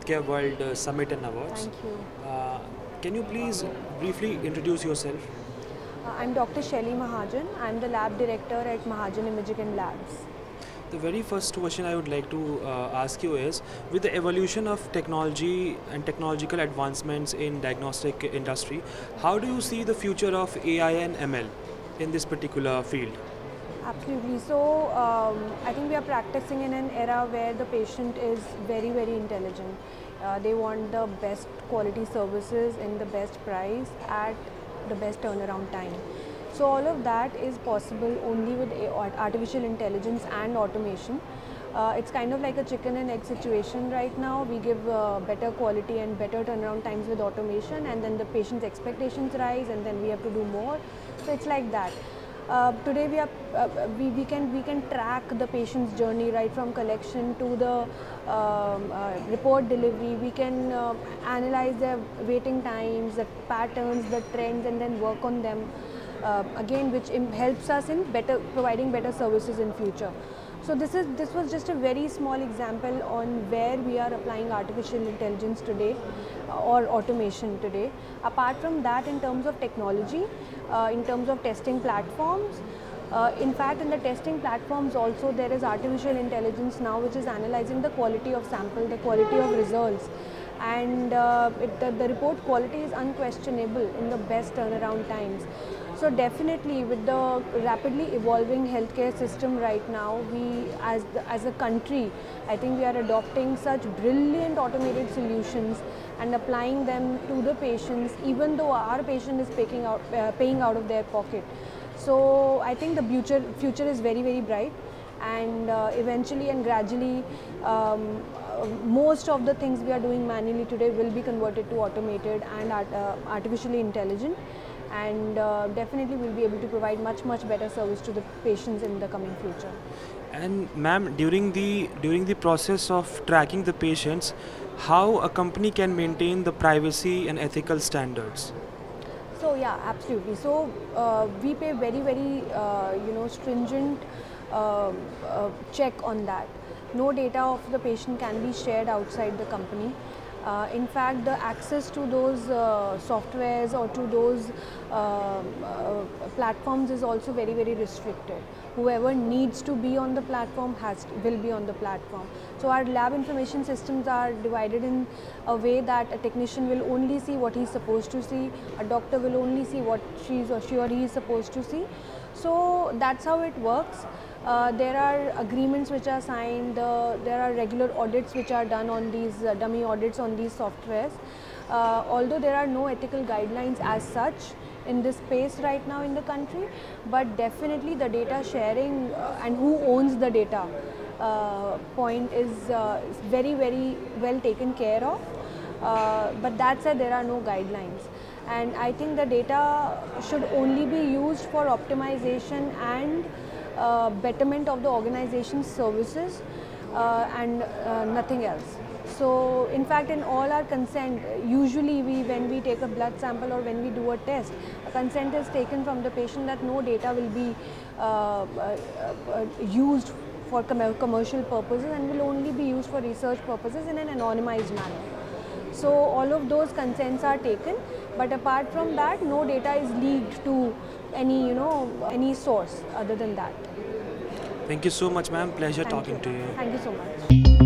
Healthcare World Summit and Awards. Thank you. Can you please briefly introduce yourself? I'm Dr. Shelly Mahajan. I'm the lab director at Mahajan Imaging Labs. The very first question I would like to ask you is, with the evolution of technology and technological advancements in diagnostic industry, how do you see the future of AI and ML in this particular field? Absolutely. So I think we are practicing in an era where the patient is very, very intelligent. They want the best quality services in the best price at the best turnaround time. So all of that is possible only with artificial intelligence and automation. It's kind of like a chicken and egg situation right now. We give better quality and better turnaround times with automation, and then the patient's expectations rise, and then we have to do more. So it's like that. Today we can track the patient's journey right from collection to the report delivery. We can analyze their waiting times, the patterns, the trends, and then work on them again, which helps us in providing better services in future. So this was just a very small example on where we are applying artificial intelligence today or automation today. Apart from that, in terms of technology, in terms of testing platforms, in fact in the testing platforms also there is artificial intelligence now which is analyzing the quality of sample, the quality of results, and the report quality is unquestionable in the best turnaround times. So definitely with the rapidly evolving healthcare system right now, we as a country, I think we are adopting such brilliant automated solutions and applying them to the patients, even though our patient is paying out of their pocket. So I think the future is very, very bright, and eventually and gradually most of the things we are doing manually today will be converted to automated and artificially intelligent, and definitely we'll be able to provide much better service to the patients in the coming future. And ma'am, during the process of tracking the patients, how a company can maintain the privacy and ethical standards? So yeah, absolutely. So we pay very stringent check on that. No data of the patient can be shared outside the company. In fact, the access to those softwares or to those platforms is also very restricted. Whoever needs to be on the platform will be on the platform. So our lab information systems are divided in a way that a technician will only see what he's supposed to see, a doctor will only see what she or he is supposed to see. So that's how it works. There are agreements which are signed, there are regular audits which are done on these dummy audits on these softwares. Although there are no ethical guidelines as such in this space right now in the country, but definitely the data sharing and who owns the data point is very well taken care of. But that said, there are no guidelines, and I think the data should only be used for optimization and betterment of the organization's services and nothing else. So in fact, in all our consent, usually when we take a blood sample or when we do a test, a consent is taken from the patient that no data will be used for commercial purposes and will only be used for research purposes in an anonymized manner. So all of those consents are taken, but apart from that, no data is leaked to any source other than that. Thank you so much, ma'am. Pleasure talking to you. Thank you so much.